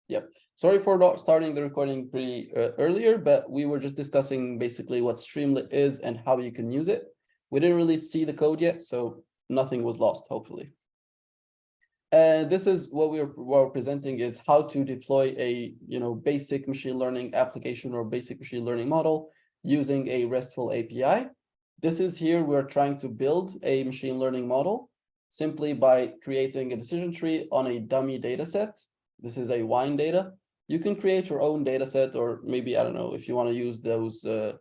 Yep. Sorry for not starting the recording pretty earlier, but we were just discussing basically what Streamlit is and how you can use it. We didn't really see the code yet, so nothing was lost, hopefully. And this is what we're presenting is how to deploy a basic machine learning application or basic machine learning model using a RESTful API. This is here we're trying to build a machine learning model simply by creating a decision tree on a dummy data set. This is a wine data. You can create your own data set, or maybe, I don't know, if you want to use those the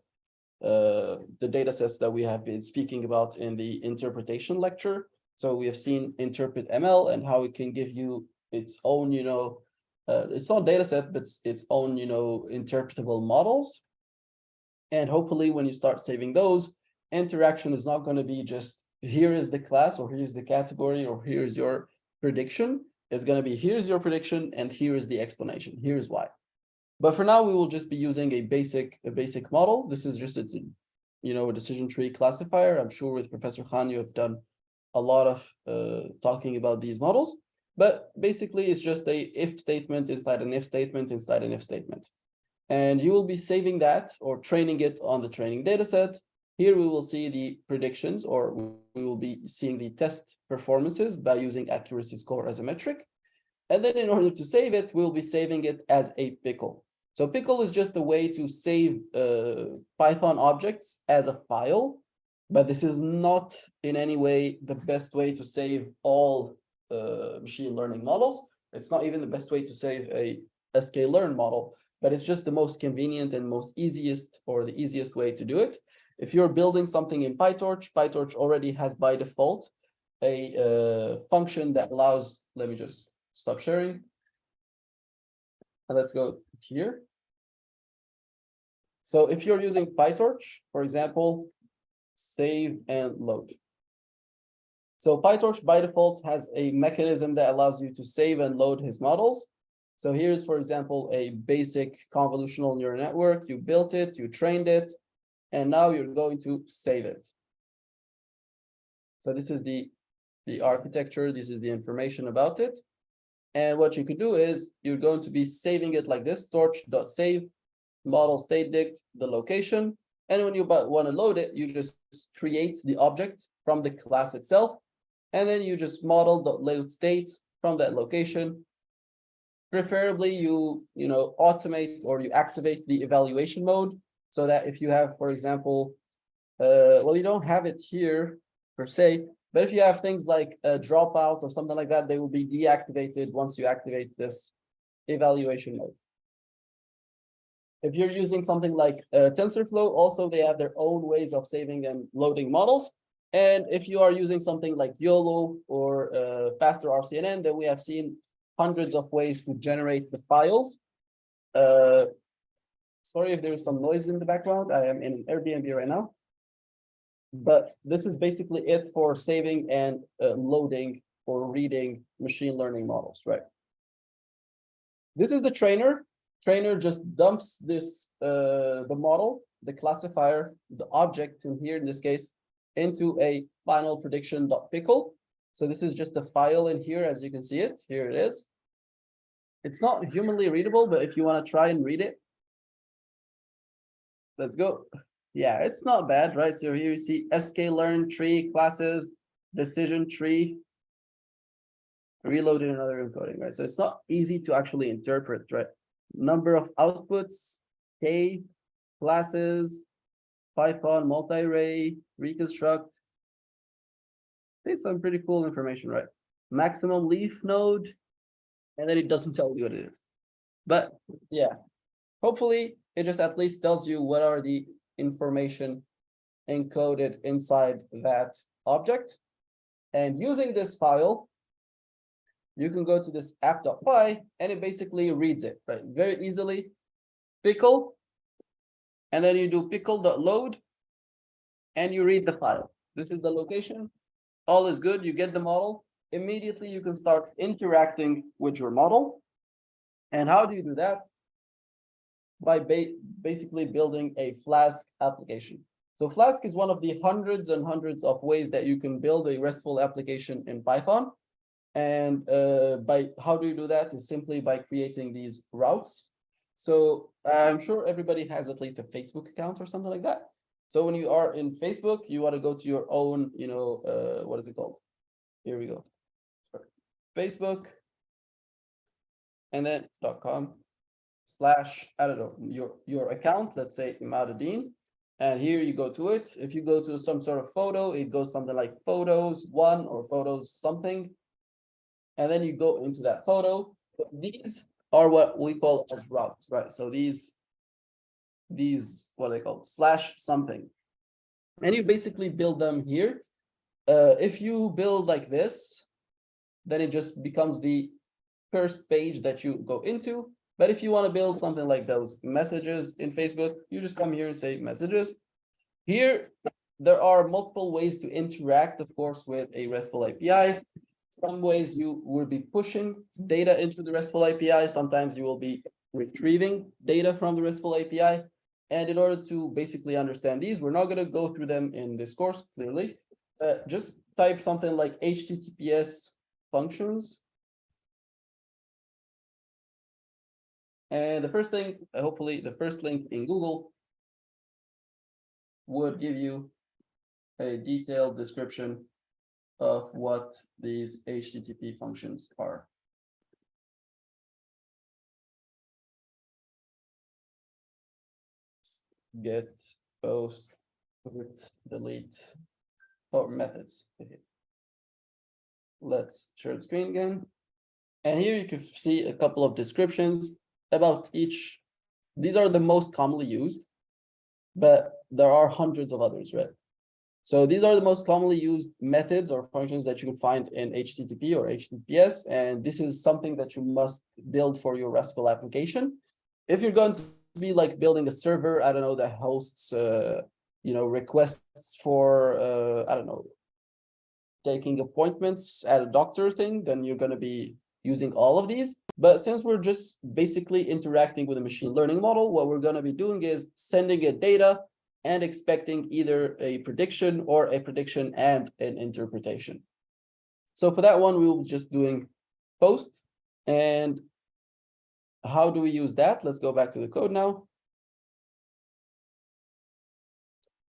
data sets that we have been speaking about in the interpretation lecture. So we have seen interpret ML and how it can give you its own, it's not data set, but its own, interpretable models. And hopefully when you start saving those, interaction is not going to be just here is the class or here's the category or here's your prediction. It's going to be here's your prediction and here is the explanation. Here's why. But for now, we will just be using a basic model. This is just a decision tree classifier. I'm sure with Professor Khan, you have done a lot of talking about these models. But basically, it's just a if statement inside an if statement inside an if statement. And you will be saving that or training it on the training data set. Here we will see the predictions, or we will be seeing the test performances by using accuracy score as a metric. And then in order to save it, we'll be saving it as a pickle. So pickle is just a way to save Python objects as a file, but this is not in any way the best way to save all machine learning models. It's not even the best way to save a sklearn model, but it's just the most convenient and most easiest or the easiest way to do it. If you're building something in PyTorch, PyTorch already has by default a function that allows, let me just stop sharing. And let's go here. So if you're using PyTorch, for example, save and load. So PyTorch by default has a mechanism that allows you to save and load his models. So here's, for example, a basic convolutional neural network. You built it, you trained it, and now you're going to save it. So this is the architecture. This is the information about it. And what you could do is you're going to be saving it like this, torch.save, model state dict, the location. And when you want to load it, you just create the object from the class itself. And then you just model.load state from that location. Preferably you automate or you activate the evaluation mode so that if you have, for example, well, you don't have it here per se, but if you have things like a dropout or something like that, they will be deactivated once you activate this evaluation mode. If you're using something like TensorFlow, also they have their own ways of saving and loading models. And if you are using something like YOLO or faster RCNN, then we have seen hundreds of ways to generate the files. Sorry if there's some noise in the background. I am in an Airbnb right now. But this is basically it for saving and loading or reading machine learning models, right? This is the trainer. Trainer just dumps this, the model, the classifier, the object in here, in this case, into a final prediction.pickle. So this is just a file in here, as you can see it. Here it is. It's not humanly readable, but if you want to try and read it, let's go. Yeah, it's not bad, right? So here you see sklearn tree classes, decision tree, reloaded another encoding, right? So it's not easy to actually interpret, right? Number of outputs, K, classes, Python, multi-array, reconstruct. There's some pretty cool information, right? Maximum leaf node, and then it doesn't tell you what it is. But yeah, hopefully it just at least tells you what are the information encoded inside that object. And using this file, you can go to this app.py and it basically reads it, right? Very easily. Pickle, and then you do pickle.load and you read the file. This is the location. All is good. You get the model. Immediately, you can start interacting with your model. And how do you do that? By basically building a Flask application. So Flask is one of the hundreds and hundreds of ways that you can build a RESTful application in Python. And by how do you do that is simply by creating these routes. So I'm sure everybody has at least a Facebook account or something like that. So when you are in Facebook, you want to go to your own, what is it called? Here we go. Sorry. Facebook, and then .com / I don't know, your account, let's say Imaduddin. And here you go to it. If you go to some sort of photo, it goes something like photos 1 or photos something. And then you go into that photo. These are what we call as routes, right? So these what are they called? / something. And you basically build them here. If you build like this, then it just becomes the first page that you go into. But if you want to build something like those messages in Facebook, you just come here and say messages. Here, there are multiple ways to interact, of course, with a RESTful API. Some ways you will be pushing data into the RESTful API. Sometimes you will be retrieving data from the RESTful API. And in order to basically understand these, we're not going to go through them in this course, clearly. Just type something like HTTPS functions. And the first thing, hopefully the first link in Google would give you a detailed description of what these HTTP functions are. Get, post, put, delete, or methods. Okay. Let's share the screen again. And here you can see a couple of descriptions about each. These are the most commonly used, but there are hundreds of others, right? So these are the most commonly used methods or functions that you can find in HTTP or HTTPS. And this is something that you must build for your RESTful application. If you're going to be like building a server, I don't know, that hosts, requests for, I don't know, taking appointments at a doctor thing, then you're going to be using all of these. But since we're just basically interacting with a machine learning model, what we're going to be doing is sending it data and expecting either a prediction or a prediction and an interpretation. So for that one, we will be just doing post. And how do we use that? Let's go back to the code now.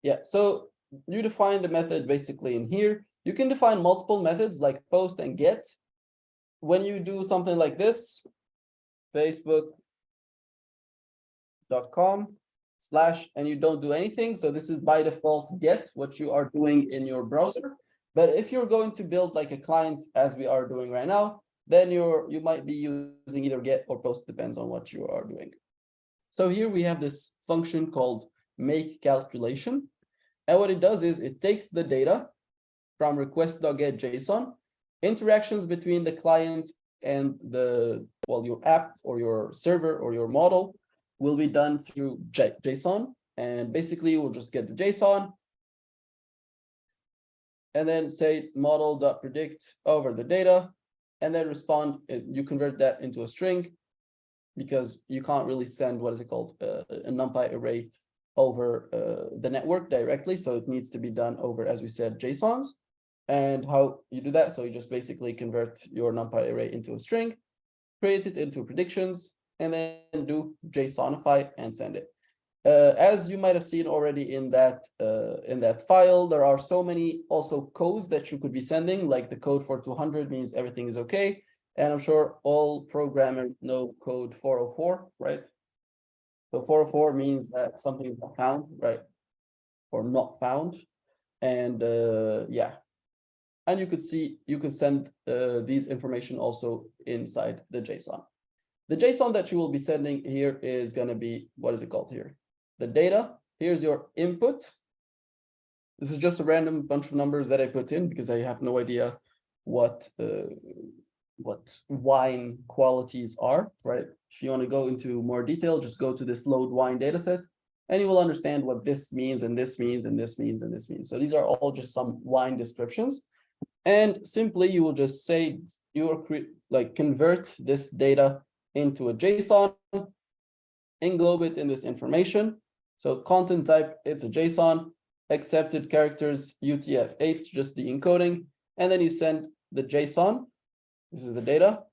Yeah, so you define the method basically in here. You can define multiple methods like post and get. When you do something like this, facebook.com / and you don't do anything. So this is by default get, what you are doing in your browser. But if you're going to build like a client as we are doing right now, then you might be using either get or post, depends on what you are doing. So here we have this function called make calculation. And what it does is it takes the data from request.get.json, interactions between the client and your app or your server or your model will be done through JSON. And basically we'll just get the JSON and then say model.predict over the data and then respond. You convert that into a string because you can't really send, what is it called, a NumPy array over the network directly. So it needs to be done over, as we said, JSONs. And how you do that? So you just basically convert your NumPy array into a string, create it into predictions, and then do JSONify and send it. As you might have seen already in that file, there are so many also codes that you could be sending, like the code for 200 means everything is okay. And I'm sure all programmers know code 404, right? So 404 means that something is not found, right? Or not found. And yeah. And you could see, you could send these information also inside the JSON. The JSON that you will be sending here is going to be, what is it called here? The data. Here's your input. This is just a random bunch of numbers that I put in because I have no idea what wine qualities are, right? If you want to go into more detail, just go to this load wine dataset, and you will understand what this means, and this means, and this means, and this means. So these are all just some wine descriptions. And simply you will just say you will convert this data into a JSON, englobe it in this information. So content type, it's a JSON, accepted characters, UTF-8, just the encoding, and then you send the JSON This is the data,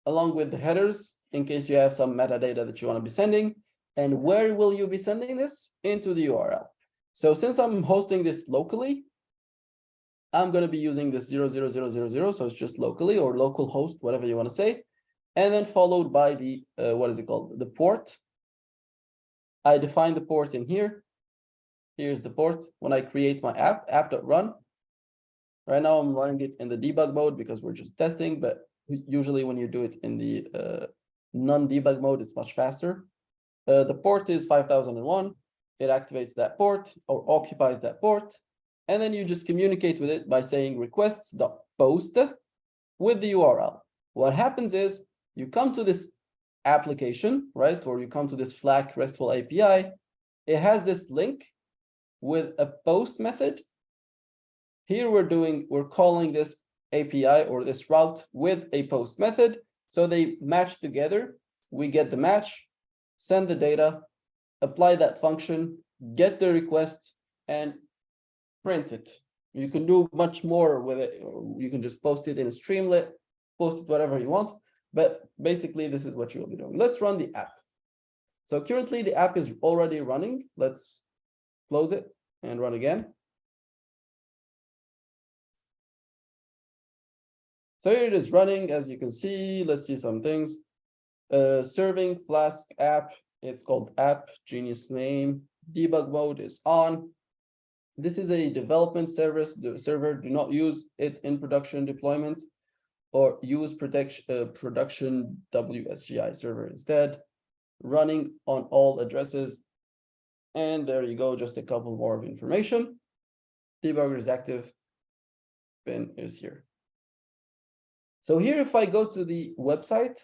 along with the headers, in case you have some metadata that you want to be sending. And where will you be sending this? Into the URL. So since I'm hosting this locally, I'm going to be using this 00000, so it's just locally or local host, whatever you want to say, and then followed by the what is it called? The port. I define the port in here. Here's the port. When I create my app.run. Right now I'm running it in the debug mode because we're just testing, but usually when you do it in the non-debug mode, it's much faster. The port is 5001. It activates that port or occupies that port. And then you just communicate with it by saying requests.post with the URL. What happens is you come to this application, right? Or you come to this Flack RESTful API. It has this link with a post method. Here we're calling this API or this route with a post method. So they match together. We get the match, send the data, apply that function, get the request, and print it. You can do much more with it. You can just post it in a Streamlit, post it whatever you want. But basically, this is what you will be doing. Let's run the app. So currently, the app is already running. Let's close it and run again. So here it is running, as you can see. Let's see some things. Serving Flask app. It's called app, genius name. Debug mode is on. This is a development service. The server, do not use it in production deployment or use production WSGI server instead. Running on all addresses. And there you go, just a couple more of information. Debugger is active. Bin is here. So here, if I go to the website,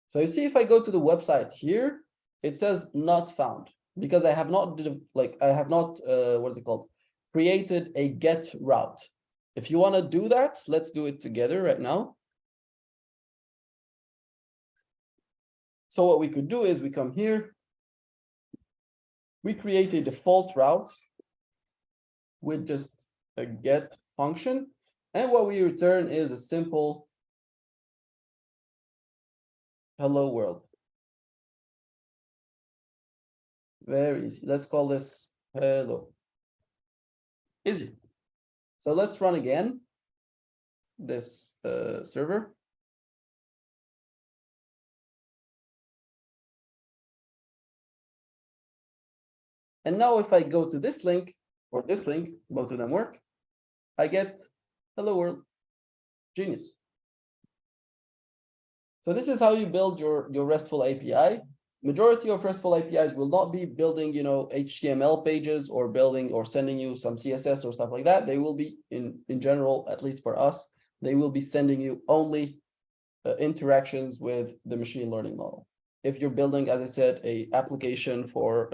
so you see, if I go to the website here, it says not found because I have not what is it called? Created a get route. If you want to do that, let's do it together right now. So what we could do is we come here, we create a default route with just a get function. And what we return is a simple hello world. Very easy. Let's call this hello. Easy. So let's run again this server. And now if I go to this link or this link, both of them work, I get hello world, genius. So this is how you build your RESTful API. Majority of RESTful APIs will not be building, HTML pages or building or sending you some CSS or stuff like that. They will be in general, at least for us, they will be sending you only interactions with the machine learning model. If you're building, as I said, a application for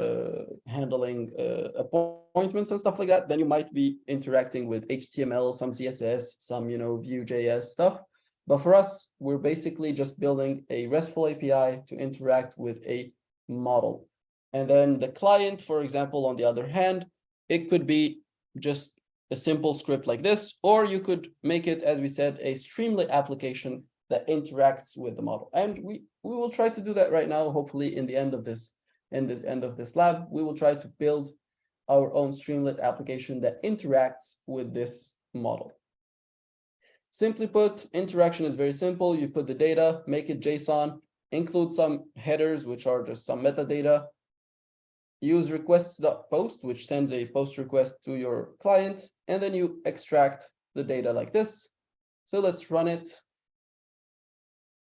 handling appointments and stuff like that, then you might be interacting with HTML, some CSS, some Vue.js stuff. But for us, we're basically just building a RESTful API to interact with a model. And then the client, for example, on the other hand, it could be just a simple script like this, or you could make it, as we said, a Streamlit application that interacts with the model. And we will try to do that right now, hopefully in the end of this lab, we will try to build our own Streamlit application that interacts with this model. Simply put, interaction is very simple. You put the data, make it JSON, include some headers, which are just some metadata, use requests.post, which sends a post request to your client, and then you extract the data like this. So let's run it.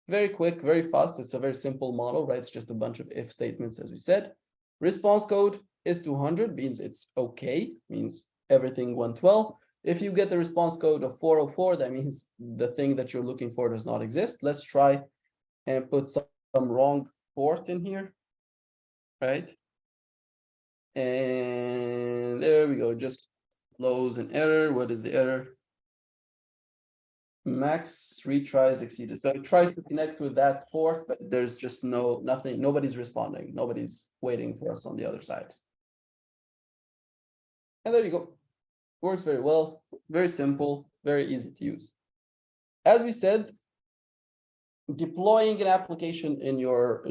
Very quick, very fast. It's a very simple model, right? It's just a bunch of if statements, as we said. Response code is 200, means it's okay, means everything went well. If you get the response code of 404, that means the thing that you're looking for does not exist. Let's try and put some wrong port in here, right? And there we go, just close an error. What is the error? Max retries exceeded. So it tries to connect with that port, but there's just nothing, nobody's responding. Nobody's waiting for us on the other side. And there you go. Works very well, very simple. very easy to use. As we said, deploying an application in your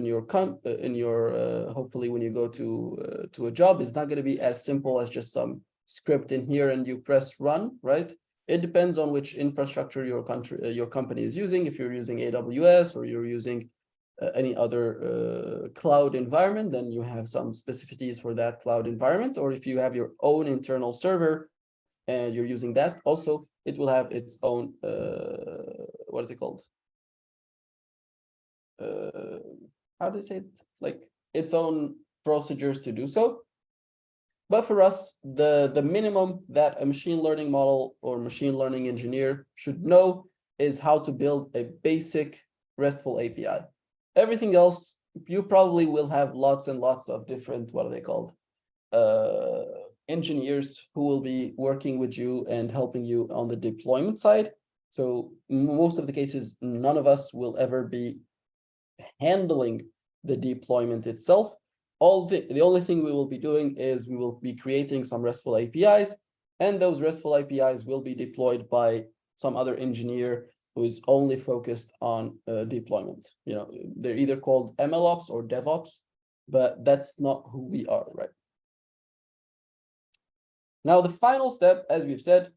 hopefully when you go to a job is not going to be as simple as just some script in here and you press run, right? It depends on which infrastructure your company is using. If you're using AWS or you're using any other cloud environment, then you have some specificities for that cloud environment. Or if you have your own internal server and you're using that, also it will have its own what is it called? How do you say it? Like its own procedures to do so. But for us, the minimum that a machine learning model or machine learning engineer should know is how to build a basic RESTful API. Everything else, you probably will have lots and lots of different, what are they called? Engineers who will be working with you and helping you on the deployment side. So most of the cases, none of us will ever be handling the deployment itself. The only thing we will be doing is we will be creating some RESTful APIs, and those RESTful APIs will be deployed by some other engineer who is only focused on deployment. You know, they're either called MLOps or DevOps, but that's not who we are, right? Now, the final step, as we've said,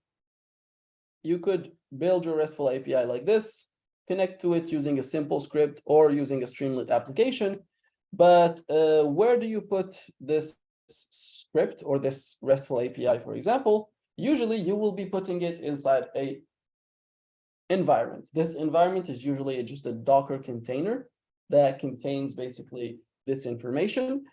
you could build your RESTful API like this, connect to it using a simple script or using a Streamlit application. But where do you put this script or this RESTful API, for example? Usually you will be putting it inside a environment. This environment is usually just a Docker container that contains basically this information.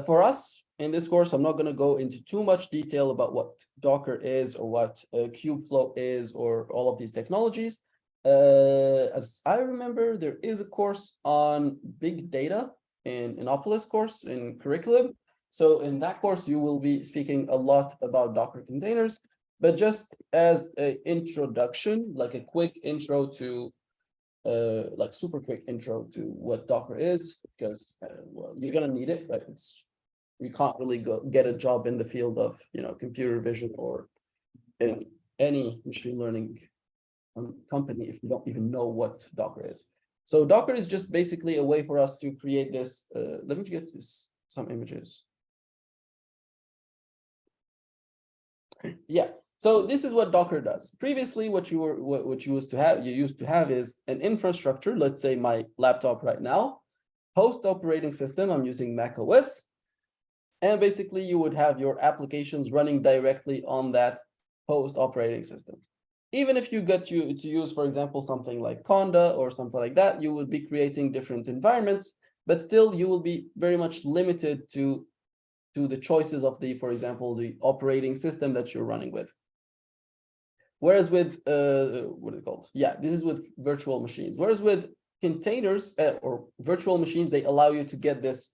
For us in this course, I'm not going to go into too much detail about what Docker is or what Kubeflow is or all of these technologies. As I remember, there is a course on big data in Innopolis course in curriculum. So in that course, you will be speaking a lot about Docker containers, but just as an introduction, like a quick intro to, like super quick intro to what Docker is, because well, you're gonna need it, right? You can't really go get a job in the field of, you know, computer vision or in any machine learning company if you don't even know what Docker is. So Docker is just basically a way for us to create this. Let me get this some images. Yeah. So this is what Docker does. Previously, what you used to have is an infrastructure. Let's say my laptop right now, host operating system. I'm using Mac OS, and basically you would have your applications running directly on that host operating system. Even if you get to use, for example, something like Conda or something like that, you will be creating different environments, but still you will be very much limited to the choices of the, for example, the operating system that you're running with. Whereas with, what is it called? Yeah, this is with virtual machines. Whereas with containers or virtual machines, they allow you to get this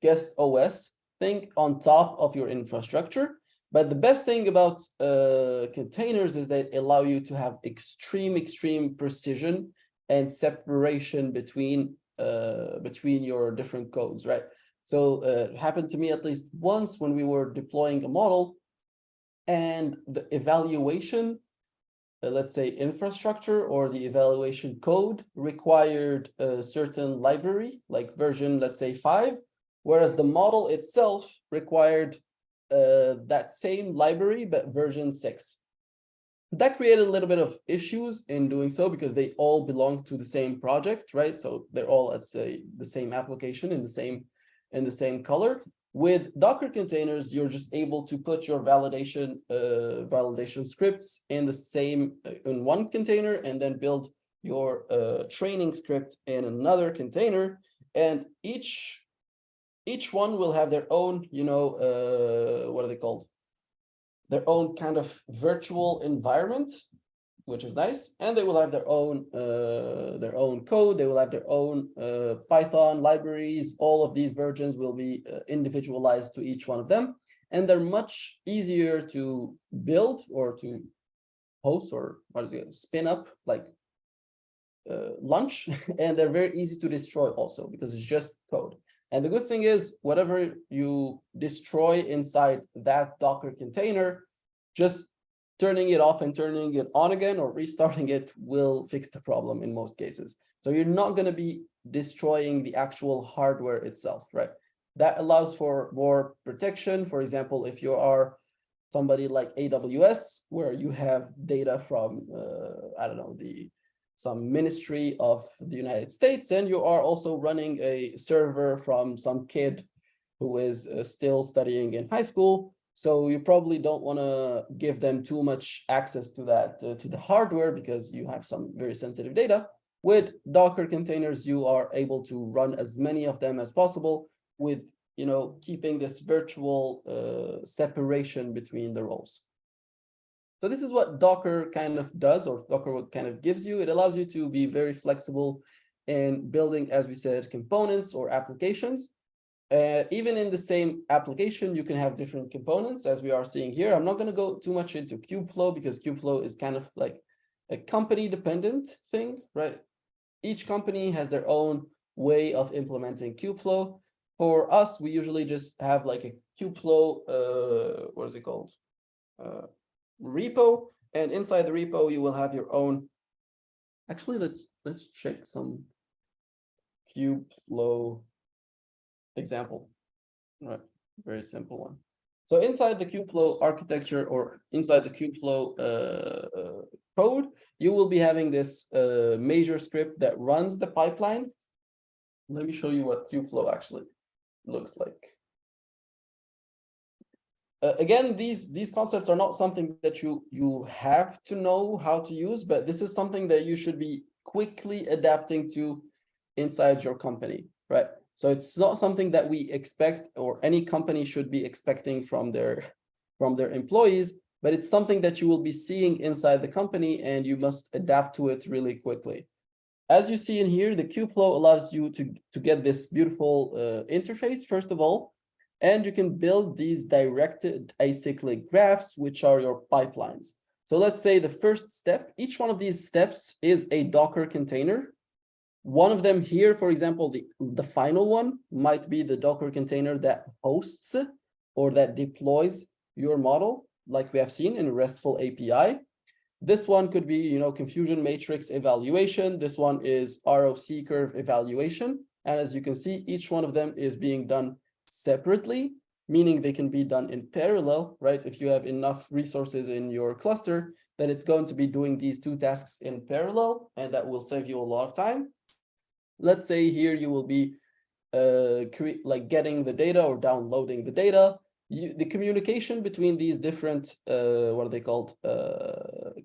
guest OS thing on top of your infrastructure. But the best thing about containers is they allow you to have extreme precision and separation between your different codes, right? So it happened to me at least once when we were deploying a model, and the evaluation, let's say infrastructure or the evaluation code required a certain library, like version, let's say 5, whereas the model itself required that same library, but version 6. That created a little bit of issues in doing so because they all belong to the same project, right? So they're all, let's say, the same application in the same color. With Docker containers, you're just able to put your validation scripts in the same in one container and then build your training script in another container, and each one will have their own, you know, what are they called? Their own kind of virtual environment, which is nice. And they will have their own code. They will have their own Python libraries. All of these versions will be individualized to each one of them. And they're much easier to build or to host, or what is it, spin up, like launch. And they're very easy to destroy also because it's just code. And the good thing is, whatever you destroy inside that Docker container just turning it off and turning it on again or restarting it will fix the problem in most cases. So you're not going to be destroying the actual hardware itself, right? That allows for more protection. For example, if you are somebody like AWS, where you have data from, I don't know, some ministry of the United States, and you are also running a server from some kid who is still studying in high school. So you probably don't want to give them too much access to that, to the hardware, because you have some very sensitive data. With Docker containers, you are able to run as many of them as possible with, keeping this virtual separation between the roles. So this is what Docker kind of does, or Docker kind of gives you. It allows you to be very flexible in building, as we said, components or applications. Even in the same application, you can have different components, as we are seeing here. I'm not going to go too much into Kubeflow, because Kubeflow is kind of like a company-dependent thing, right? Each company has their own way of implementing Kubeflow. For us, we usually just have like a Kubeflow, what is it called? Repo, and inside the repo, you will have your own. Actually, let's check some Kubeflow example. Right, very simple one. So inside the Kubeflow architecture, or inside the Kubeflow code, you will be having this major script that runs the pipeline. Let me show you what Kubeflow actually looks like. Again, these concepts are not something that you have to know how to use, but this is something that you should be quickly adapting to inside your company, right? So it's not something that we expect, or any company should be expecting from their employees, but it's something that you will be seeing inside the company, and you must adapt to it really quickly. As you see in here, the Kubeflow allows you to get this beautiful interface, first of all, and you can build these directed acyclic graphs, which are your pipelines. So let's say the first step, each one of these steps is a Docker container. One of them here, for example, the final one might be the Docker container that hosts or that deploys your model, like we have seen in a RESTful API. This one could be, confusion matrix evaluation. This one is ROC curve evaluation. And as you can see, each one of them is being done separately, meaning they can be done in parallel, right? If you have enough resources in your cluster, then it's going to be doing these two tasks in parallel, and that will save you a lot of time. Let's say here you will be getting the data or downloading the data. The communication between these different, what are they called,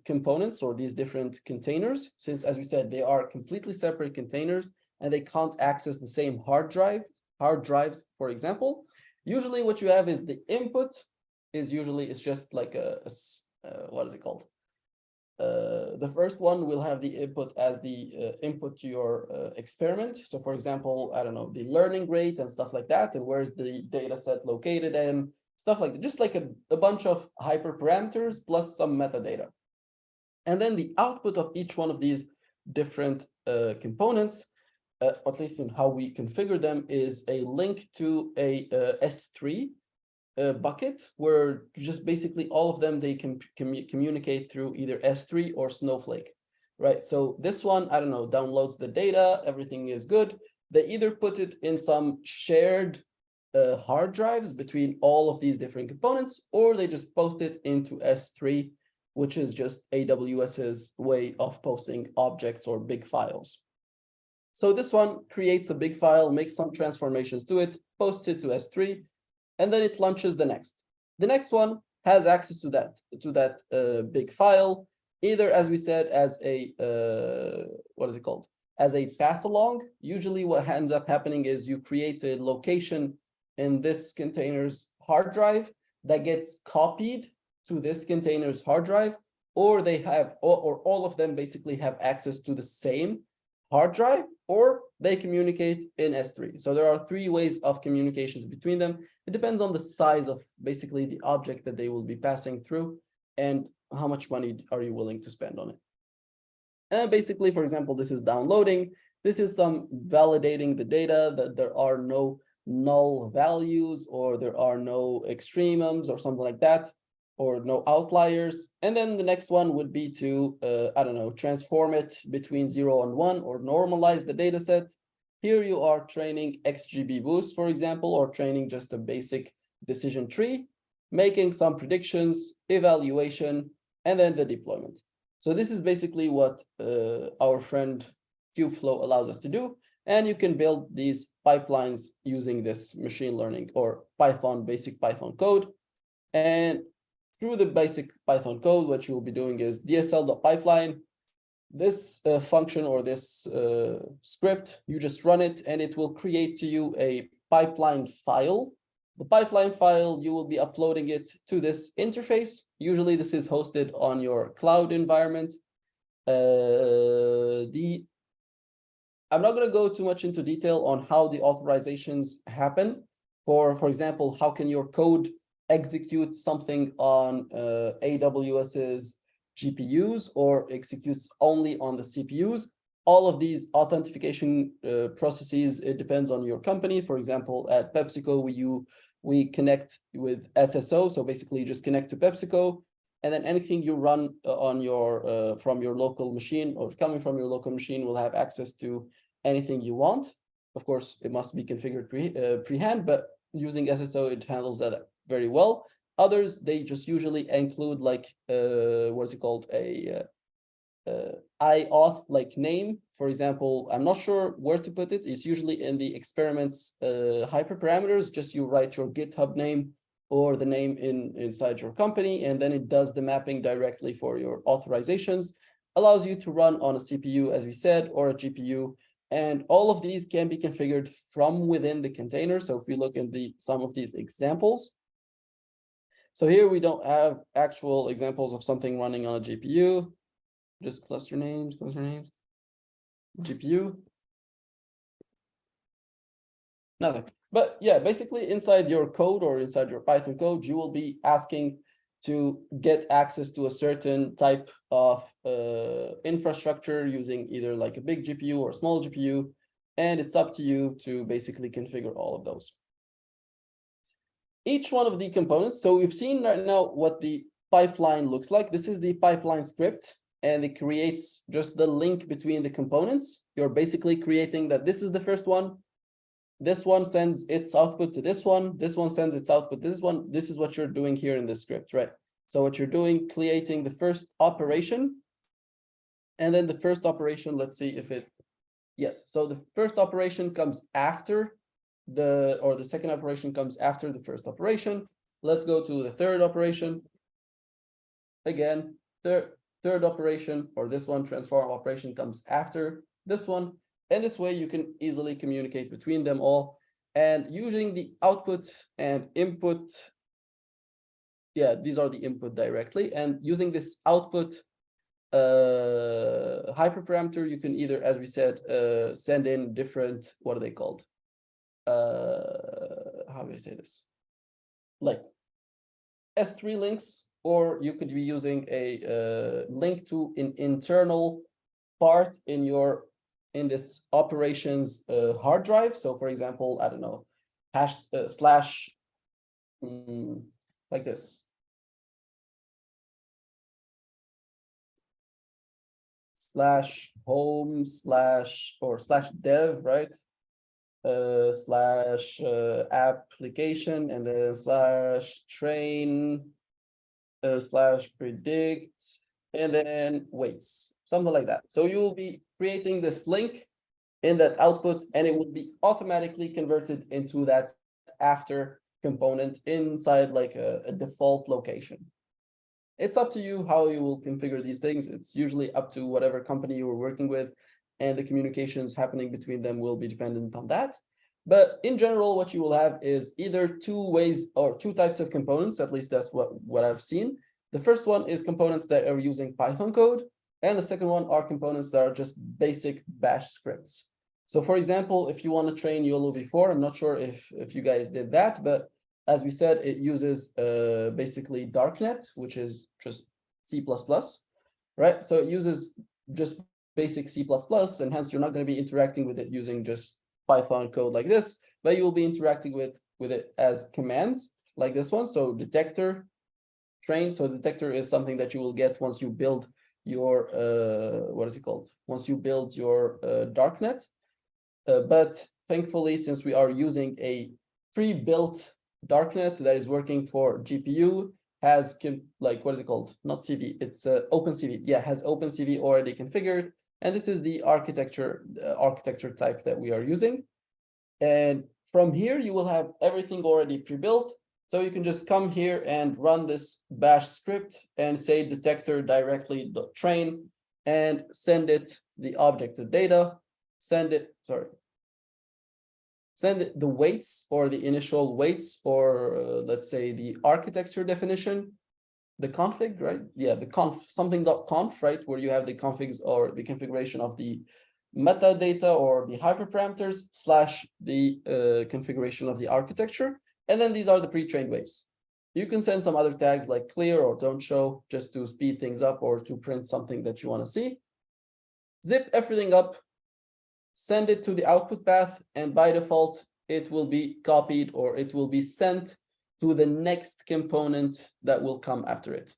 components, or these different containers, since, as we said, they are completely separate containers and they can't access the same hard drives, for example. Usually what you have is the input is just like what is it called? The first one will have the input as the input to your experiment. So for example, I don't know, the learning rate and stuff like that, and where's the data set located and stuff like that, just like a bunch of hyperparameters plus some metadata. And then the output of each one of these different components, at least in how we configure them, is a link to a S3 bucket, where just basically all of them, they can communicate through either S3 or Snowflake, right? So this one, I don't know, downloads the data, everything is good. They either put it in some shared hard drives between all of these different components, or they just post it into S3, which is just AWS's way of posting objects or big files. So this one creates a big file, makes some transformations to it, posts it to S3, and then it launches the next. The next one has access to that big file, either, as we said, as a what is it called? As a pass along. Usually what ends up happening is you create a location in this container's hard drive that gets copied to this container's hard drive, or they have, or all of them basically have access to the same hard drive, or they communicate in S3. So there are three ways of communications between them. It depends on the size of basically the object that they will be passing through, and how much money are you willing to spend on it. And basically, for example, this is downloading. This is some validating the data, that there are no null values, or there are no extremums or something like that. or no outliers. And then the next one would be to, I don't know, transform it between 0 and 1 or normalize the data set. Here you are training XGBoost, for example, or training just a basic decision tree, making some predictions, evaluation, and then the deployment. So this is basically what our friend Kubeflow allows us to do. And you can build these pipelines using this machine learning or Python, basic Python code. And through the basic Python code, what you will be doing is dsl.pipeline. This function or this script, you just run it and it will create to you a pipeline file. The pipeline file, you will be uploading it to this interface. Usually this is hosted on your cloud environment. I'm not going to go too much into detail on how the authorizations happen. For example, how can your code execute something on AWS's GPUs or executes only on the CPUs. All of these authentication processes, it depends on your company. For example, at PepsiCo, we connect with SSO. So basically you just connect to PepsiCo, and then anything you run on your from your local machine or coming from your local machine will have access to anything you want. Of course, it must be configured pre-hand, but using SSO, it handles that very well. Others, they just usually include like, what is it called? IAuth like name. For example, I'm not sure where to put it. It's usually in the experiments hyperparameters. Just you write your GitHub name or the name inside your company, and then it does the mapping directly for your authorizations. Allows you to run on a CPU, as we said, or a GPU. And all of these can be configured from within the container. So if we look in some of these examples, so here we don't have actual examples of something running on a GPU, just cluster names, GPU, nothing. But yeah, basically inside your code or inside your Python code, you will be asking to get access to a certain type of infrastructure using either like a big GPU or a small GPU. And it's up to you to basically configure all of those. Each one of the components, so we've seen right now what the pipeline looks like. This is the pipeline script, and it creates just the link between the components. You're basically creating that this is the first one. This one sends its output to this one. This one sends its output to this one. This is what you're doing here in this script, right? So what you're doing, creating the first operation. And then the first operation, let's see if it, yes. So the first operation comes after the second operation comes after the first operation. Let's go to the third operation. Again, third operation, or this one, transform operation, comes after this one. And this way you can easily communicate between them all. And using the output and input, yeah, these are the input directly. And using this output hyperparameter, you can either, as we said, send in different, what are they called? How do I say this? Like S3 links, or you could be using a link to an internal part in this operations hard drive. So for example, I don't know, slash like this. Slash home slash or slash dev, right? Slash application, and then slash train slash predict, and then weights, something like that. So you will be creating this link in that output, and it will be automatically converted into that after component inside like a default location. It's up to you how you will configure these things. It's usually up to whatever company you were working with, and the communications happening between them will be dependent on that. But in general, what you will have is either two ways or two types of components. At least that's what I've seen. The first one is components that are using Python code, and the second one are components that are just basic bash scripts. So for example, if you want to train YOLO v4, I'm not sure if you guys did that, but as we said, it uses basically Darknet, which is just C++, right? So it uses just basic C++, and hence you're not going to be interacting with it using just Python code like this, but you will be interacting with it as commands like this one. So detector train. So the detector is something that you will get once you build your, what is it called? Once you build your darknet. But thankfully, since we are using a pre-built darknet that is working for GPU, has like, what is it called? Not CV, it's OpenCV. Yeah, has OpenCV already configured. And this is the architecture type that we are using. And from here, you will have everything already pre-built. So you can just come here and run this bash script and say detector directly train and send it the object of data, send it the weights or the initial weights or let's say the architecture definition, the config, right? Yeah, the conf, something.conf, right? Where you have the configs or the configuration of the metadata or the hyperparameters slash the configuration of the architecture. And then these are the pre-trained weights. You can send some other tags like clear or don't show just to speed things up or to print something that you want to see. Zip everything up, send it to the output path, and by default, it will be copied or it will be sent to the next component that will come after it.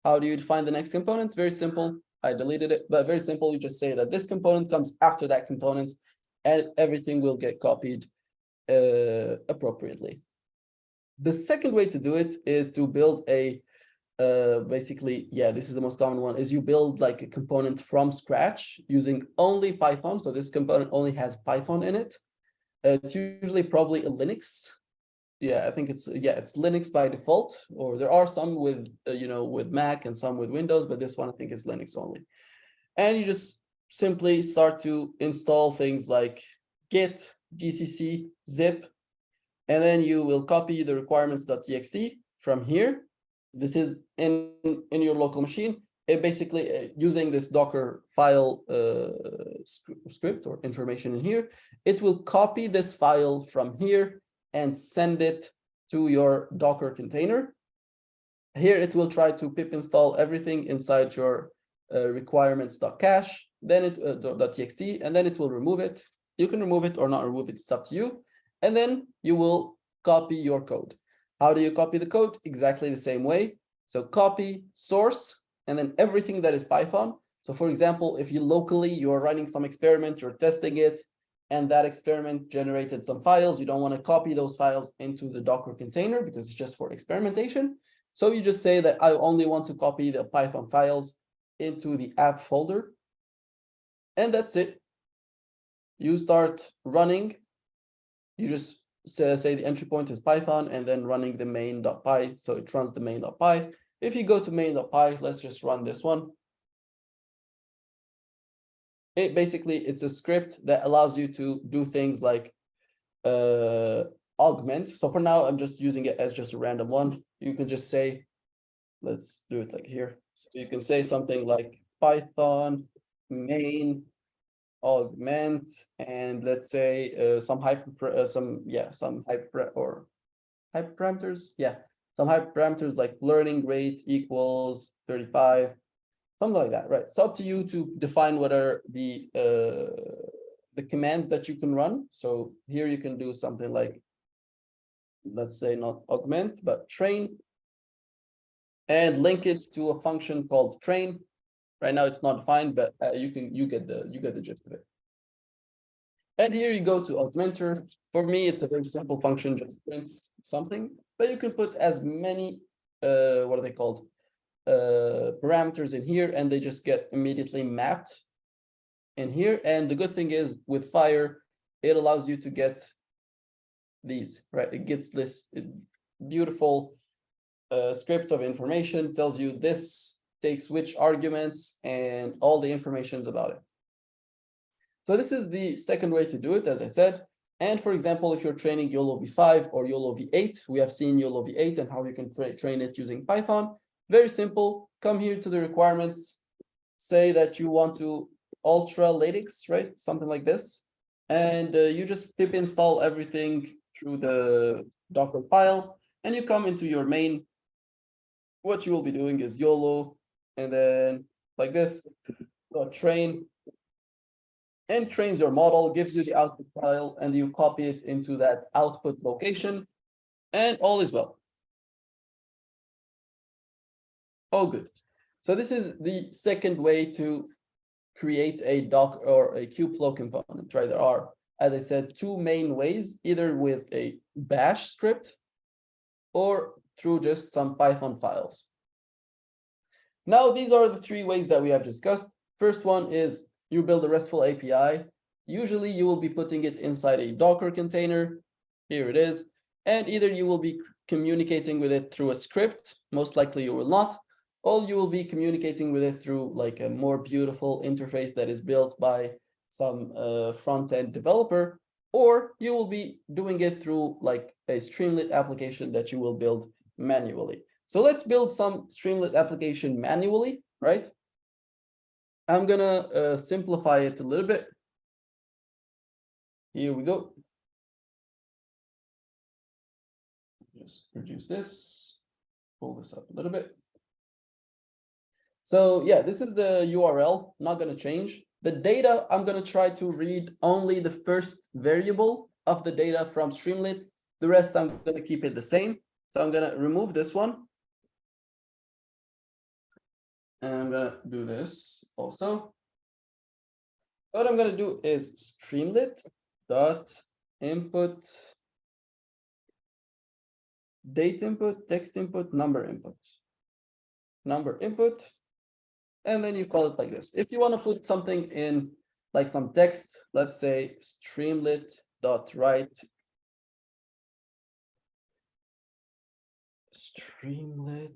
How do you define the next component? Very simple. I deleted it, but very simple. You just say that this component comes after that component and everything will get copied appropriately. The second way to do it is to build a basically, yeah, this is the most common one, is you build like a component from scratch using only Python. So this component only has Python in it. It's usually probably a Linux. Yeah, I think it's Linux by default, or there are some with, with Mac and some with Windows, but this one I think is Linux only. And you just simply start to install things like git, gcc, zip, and then you will copy the requirements.txt from here. This is in your local machine. It basically using this Docker file script or information in here, it will copy this file from here and send it to your Docker container. Here it will try to pip install everything inside your requirements.cache, then it .txt, and then it will remove it. You can remove it or not remove it, it's up to you. And then you will copy your code. How do you copy the code? Exactly the same way. So copy source, and then everything that is Python. So for example, if you locally, you're running some experiment, you're testing it, and that experiment generated some files, you don't want to copy those files into the Docker container because it's just for experimentation. So you just say that I only want to copy the Python files into the app folder. And that's it. You start running. You just say the entry point is Python and then running the main.py. So it runs the main.py. If you go to main.py, let's just run this one. It's a script that allows you to do things like augment. So for now, I'm just using it as just a random one. You can just say, let's do it like here. So you can say something like Python main augment, and let's say some hyperparameters, some hyperparameters like learning rate equals 35, something like that, right? It's up to you to define what are the commands that you can run. So here you can do something like, let's say not augment, but train, and link it to a function called train. Right now it's not defined, but you get the gist of it. And here you go to augmenter. For me, it's a very simple function, just prints something, but you can put as many what are they called? Parameters in here, and they just get immediately mapped in here. And the good thing is with Fire, it allows you to get these, right? It gets this beautiful script of information, tells you this takes which arguments and all the informations about it. So this is the second way to do it, as I said. And for example, if you're training YOLO v5 or YOLO v8, we have seen YOLO v8 and how you can train it using Python. Very simple. Come here to the requirements, say that you want to ultra LaTeX, right? Something like this. And you just pip install everything through the Docker file, and you come into your main. What you will be doing is YOLO, and then like this, train, and trains your model, gives you the output file, and you copy it into that output location, and all is well. Oh, good. So this is the second way to create a doc or a kubeflow component, right? There are, as I said, two main ways, either with a bash script or through just some Python files. Now, these are the three ways that we have discussed. First one is you build a RESTful API. Usually you will be putting it inside a Docker container. Here it is. And either you will be communicating with it through a script, most likely you will not, or you will be communicating with it through like a more beautiful interface that is built by some front-end developer, or you will be doing it through like a Streamlit application that you will build manually. So let's build some Streamlit application manually, right? I'm gonna simplify it a little bit. Here we go. Just reduce this, pull this up a little bit. So yeah, this is the URL, not gonna change. The data, I'm gonna try to read only the first variable of the data from Streamlit. The rest, I'm gonna keep it the same. So I'm gonna remove this one. And I'm gonna do this also. What I'm gonna do is Streamlit dot input date input, text input, number input. Number input, and then you call it like this. If you want to put something in like some text, let's say Streamlit dot write Streamlit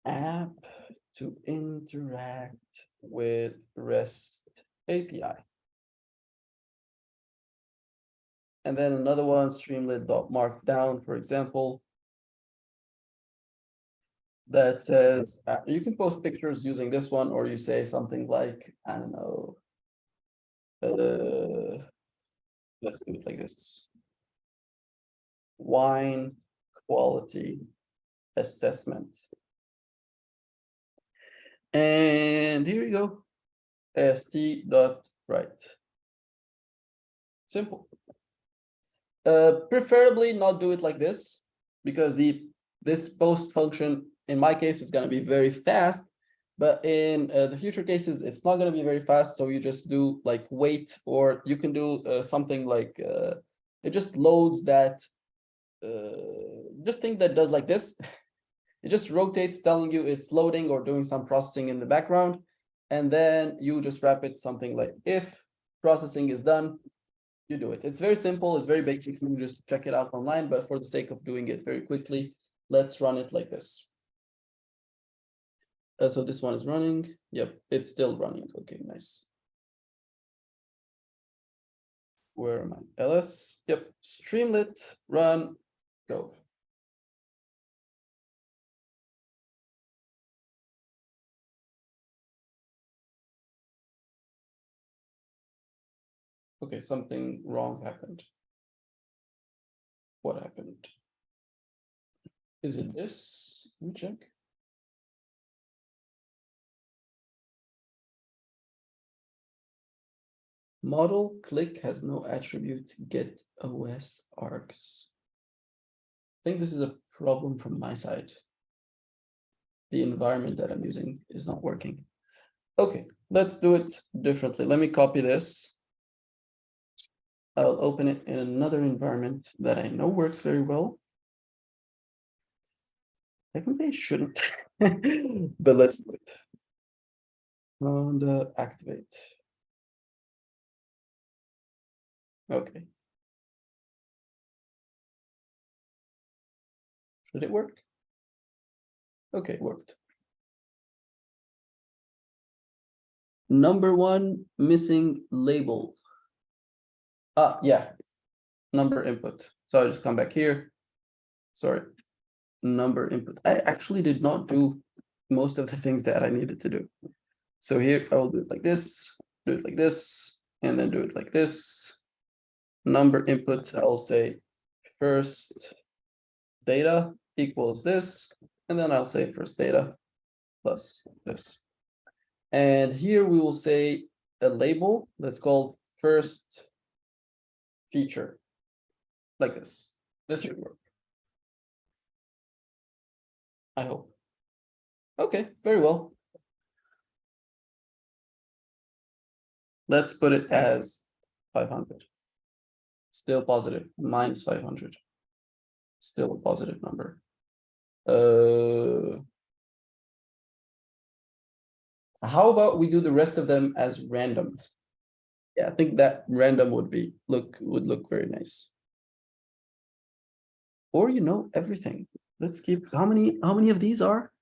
app to interact with REST API. And then another one, Streamlit.markdown, for example, that says, you can post pictures using this one, or you say something like, I don't know, let's do it like this. Wine quality assessment. And here you go, st.write. Simple. Preferably not do it like this, because this post function, in my case, is going to be very fast, but in the future cases, it's not going to be very fast. So you just do like wait, or you can do something like it just loads that, just think that does like this. It just rotates, telling you it's loading or doing some processing in the background. And then you just wrap it something like if processing is done, you do it. It's very simple. It's very basic. You can just check it out online, but for the sake of doing it very quickly, let's run it like this. So this one is running. Yep, it's still running. Okay, nice. Where am I? LS. Yep, Streamlit, run, go. Okay, something wrong happened. What happened? Is it this? Let me check. Model click has no attribute get OS args. I think this is a problem from my side. The environment that I'm using is not working. Okay, let's do it differently. Let me copy this. I'll open it in another environment that I know works very well. Technically, I shouldn't, but let's do it. And activate. Okay. Did it work? Okay, it worked. Number one, missing label. Yeah, number input. So I'll just come back here. Sorry, number input. I actually did not do most of the things that I needed to do. So here I will do it like this, do it like this, and then do it like this. Number input, I'll say first data equals this, and then I'll say first data plus this. And here we will say a label that's called first feature, like this. This should work, I hope. Okay, very well. Let's put it as 500. Still positive, minus 500. Still a positive number. How about we do the rest of them as random? Yeah, I think that random would look very nice. Or everything. Let's keep how many of these are?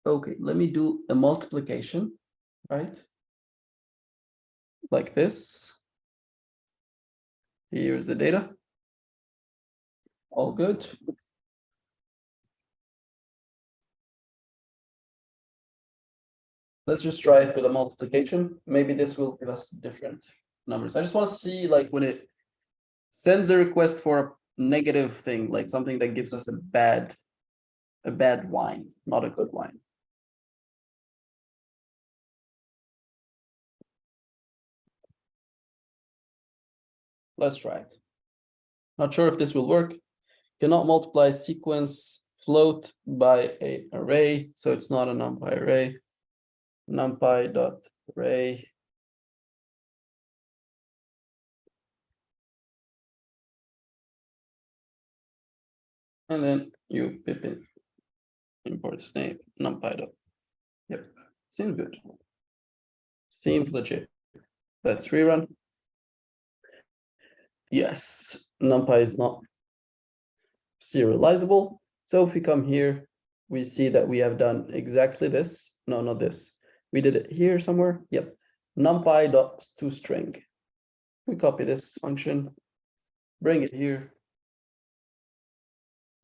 Okay, let me do a multiplication, right? Like this. Here's the data. All good. Let's just try it with a multiplication. Maybe this will give us different numbers. I just want to see like when it sends a request for a negative thing, like something that gives us a bad wine, not a good wine. Let's try it. Not sure if this will work. Cannot multiply sequence float by an array, so it's not a numpy array. Numpy dot array. And then you pip it, import this name, numpy dot. Yep, seems good. Seems legit. Let's rerun. Yes, numpy is not serializable. So if we come here, we see that we have done exactly this. No, not this. We did it here somewhere. Yep. Numpy dot toString. We copy this function, bring it here.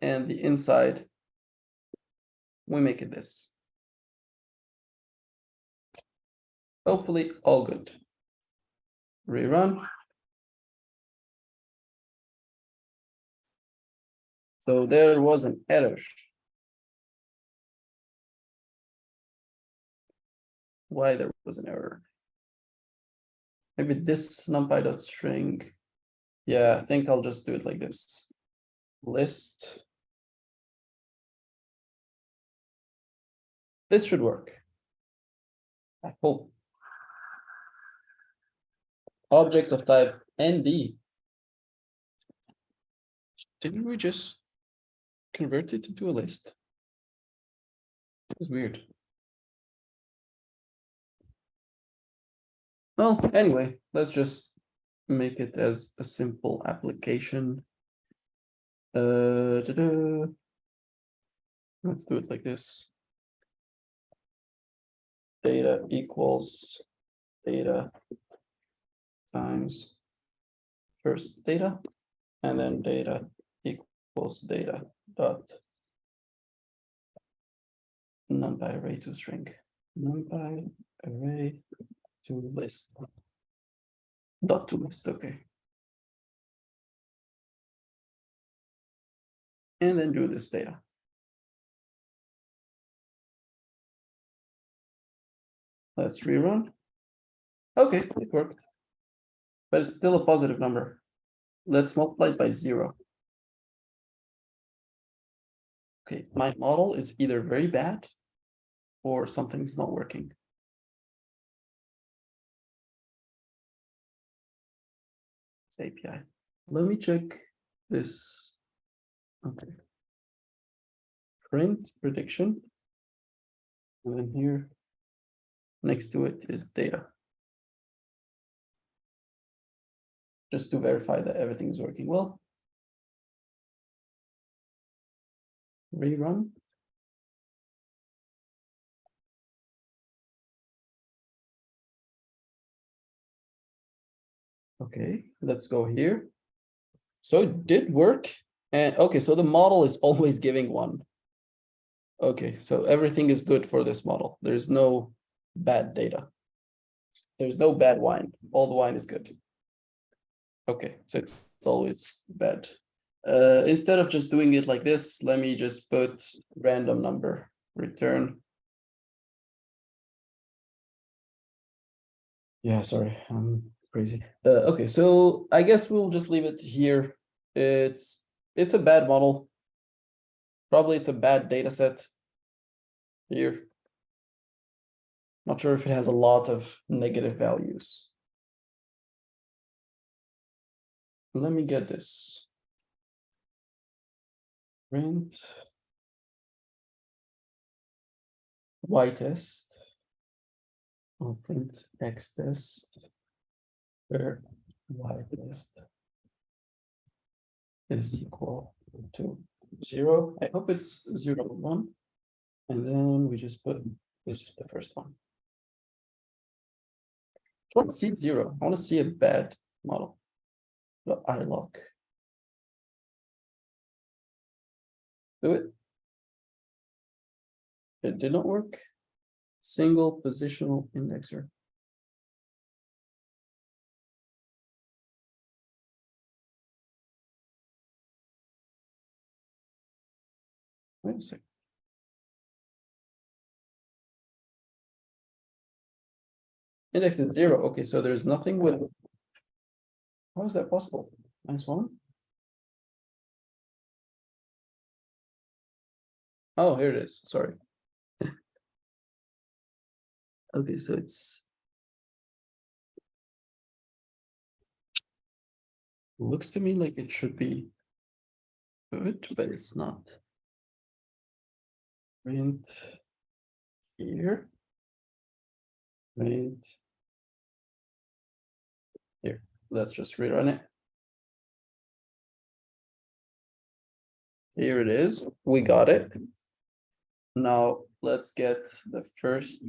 And the inside, we make it this. Hopefully all good. Rerun. So there was an error. Why there was an error? Maybe this numpy.string. Yeah, I think I'll just do it like this. List. This should work. I hope. Object of type ND. Didn't we just convert it into a list? It's weird. Well, anyway, let's just make it as a simple application. Let's do it like this. Data equals data times first data, and then data equals data dot numpy array to string. Numpy array to list. Dot to list, okay. And then do this data. Let's rerun. Okay, it worked. But it's still a positive number. Let's multiply it by 0. Okay, my model is either very bad or something's not working. It's API. Let me check this. Okay. Print prediction. And then here, next to it is data. Just to verify that everything is working well. Rerun. Okay, let's go here. So it did work. And okay, so the model is always giving 1. Okay, so everything is good for this model. There's no bad data. There's no bad wine. All the wine is good. Okay, so it's always bad. Instead of just doing it like this, let me just put random number, return. Yeah, sorry, I'm crazy. Okay, so I guess we'll just leave it here. It's a bad model. Probably it's a bad data set here. Not sure if it has a lot of negative values. Let me get this. Print Y test. I'll print X test where Y test is equal to 0. I hope it's 0, 1. And then we just put this the first one. I want to see 0. I want to see a bad model. The iLock. Do it. It did not work. Single positional indexer. Wait a second. Index is 0. Okay, so there's nothing with. How is that possible? -1. Oh, here it is. Sorry. Okay, so it's. Looks to me like it should be good, but it's not. Print here. Print here. Let's just rerun it. Here it is. We got it. Now let's get the first.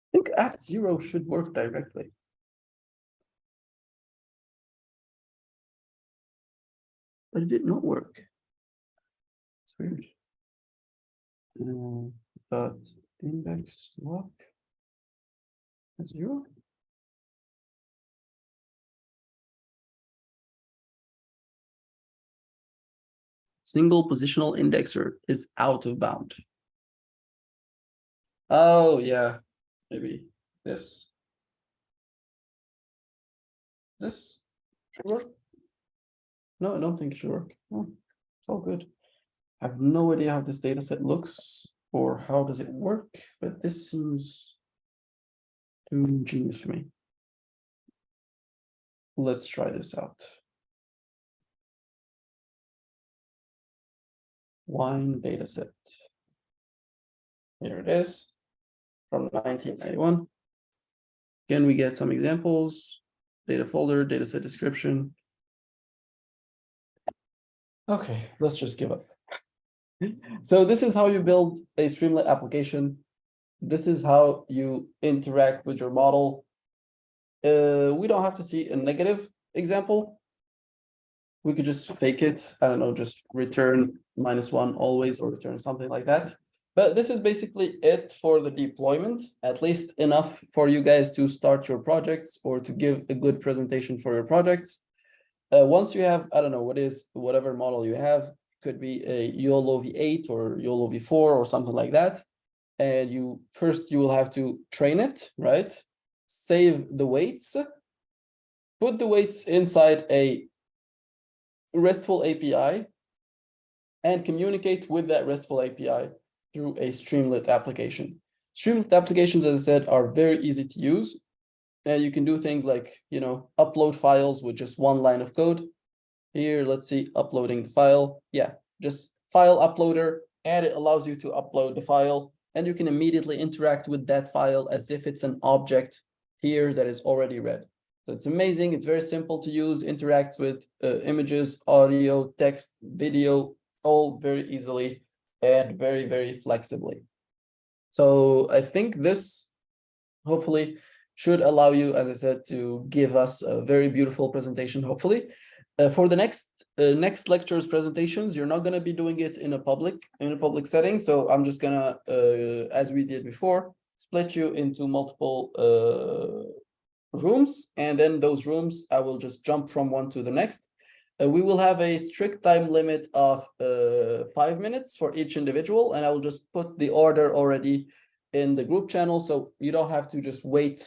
I think @0 should work directly. But it did not work. It's weird. But index lock at 0. Single positional indexer is out of bound. Oh yeah, maybe this. This should work. No, I don't think it should work. No, it's all good. I have no idea how this data set looks or how does it work, but this seems too genius for me. Let's try this out. Wine dataset. Here it is from 1991. Can we get some examples? Data folder, dataset description. Okay, let's just give up. So this is how you build a Streamlit application. This is how you interact with your model. We don't have to see a negative example. We could just fake it. I don't know, just return -1 always, or return something like that. But this is basically it for the deployment, at least enough for you guys to start your projects or to give a good presentation for your projects. Once you have, I don't know, whatever model you have, could be a YOLO V8 or YOLO V4 or something like that. And you will have to train it, right? Save the weights, put the weights inside a RESTful API and communicate with that RESTful API through a Streamlit application. Streamlit applications, as I said, are very easy to use. And you can do things like, upload files with just one line of code. Here, let's see, uploading the file. Yeah, just file uploader, and it allows you to upload the file. And you can immediately interact with that file as if it's an object here that is already read. So it's amazing. It's very simple to use, interacts with images, audio, text, video, all very easily and very, very flexibly. So I think this hopefully should allow you, as I said, to give us a very beautiful presentation, hopefully. For the next lecture's presentations, you're not going to be doing it in a public setting. So I'm just gonna, as we did before, split you into multiple rooms, and then those rooms I will just jump from one to the next. We will have a strict time limit of 5 minutes for each individual, and I will just put the order already in the group channel, so you don't have to just wait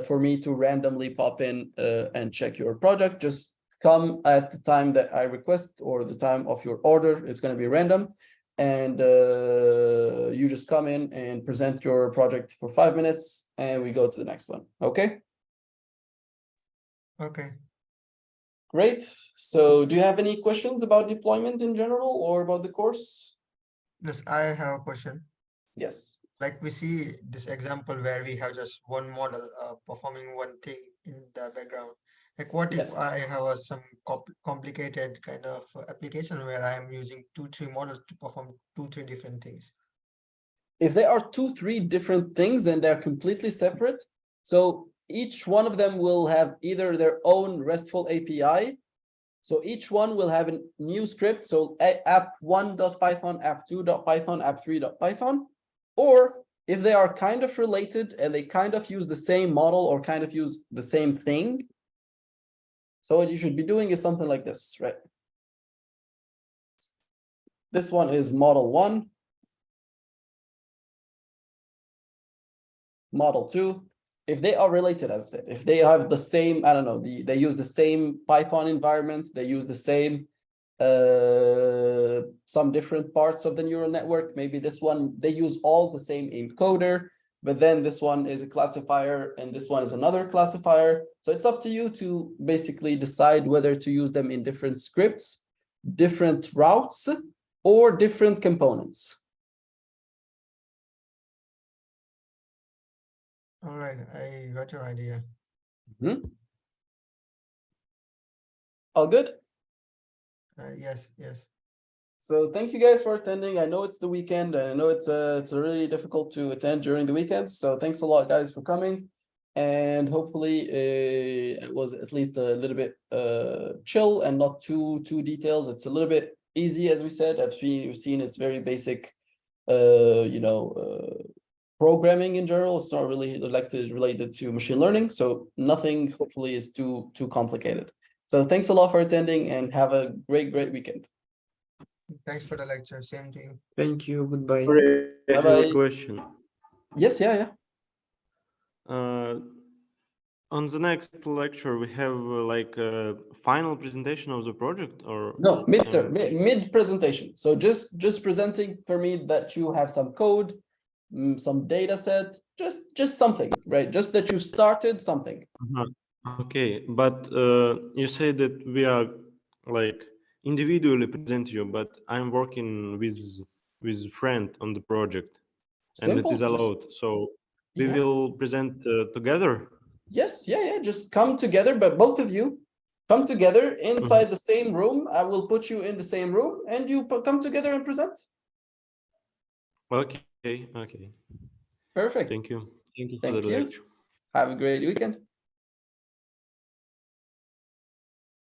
for me to randomly pop in and check your project. Just come at the time that I request or the time of your order. It's going to be random. And you just come in and present your project for 5 minutes and we go to the next one. Okay? Okay. Great. So do you have any questions about deployment in general or about the course? Yes, I have a question. Yes. Like we see this example where we have just one model performing one thing in the background. Like what if Yes. I have some complicated kind of application where I am using 2-3 models to perform 2-3 different things? If they are 2-3 different things and they're completely separate, so each one of them will have either their own RESTful API. So each one will have a new script. So app1.python, app2.python, app3.python. Or if they are kind of related and they kind of use the same model or kind of use the same thing. So what you should be doing is something like this, right? This one is model 1. Model 2. If they are related, as I said, if they have the same, I don't know, they use the same Python environment, they use the same some different parts of the neural network. Maybe this one, they use all the same encoder, but then this one is a classifier and this one is another classifier. So it's up to you to basically decide whether to use them in different scripts, different routes, or different components. All right, I got your idea. All good? Yes, yes. So thank you guys for attending. I know it's the weekend and I know it's really difficult to attend during the weekends. So thanks a lot, guys, for coming. And hopefully it was at least a little bit chill and not too details. It's a little bit easy, as we said. We've seen it's very basic, programming in general. It's not really related to machine learning. So nothing hopefully is too complicated. So thanks a lot for attending and have a great weekend. Thanks for the lecture. Same to you. Thank you. Goodbye. Sorry, I have Bye-bye. a question. Yes, yeah. On the next lecture, we have like a final presentation of the project, or No, mid presentation. So just presenting for me that you have some code, some data set, just something, right? Just that you started something. Okay, but you say that we are like individually present you, but I'm working with friend on the project. Simple. And it is allowed. So we will present together. Yes, yeah. Just come together, but both of you come together inside the same room. I will put you in the same room and you come together and present. Okay. Perfect. Thank you for the lecture. Have a great weekend.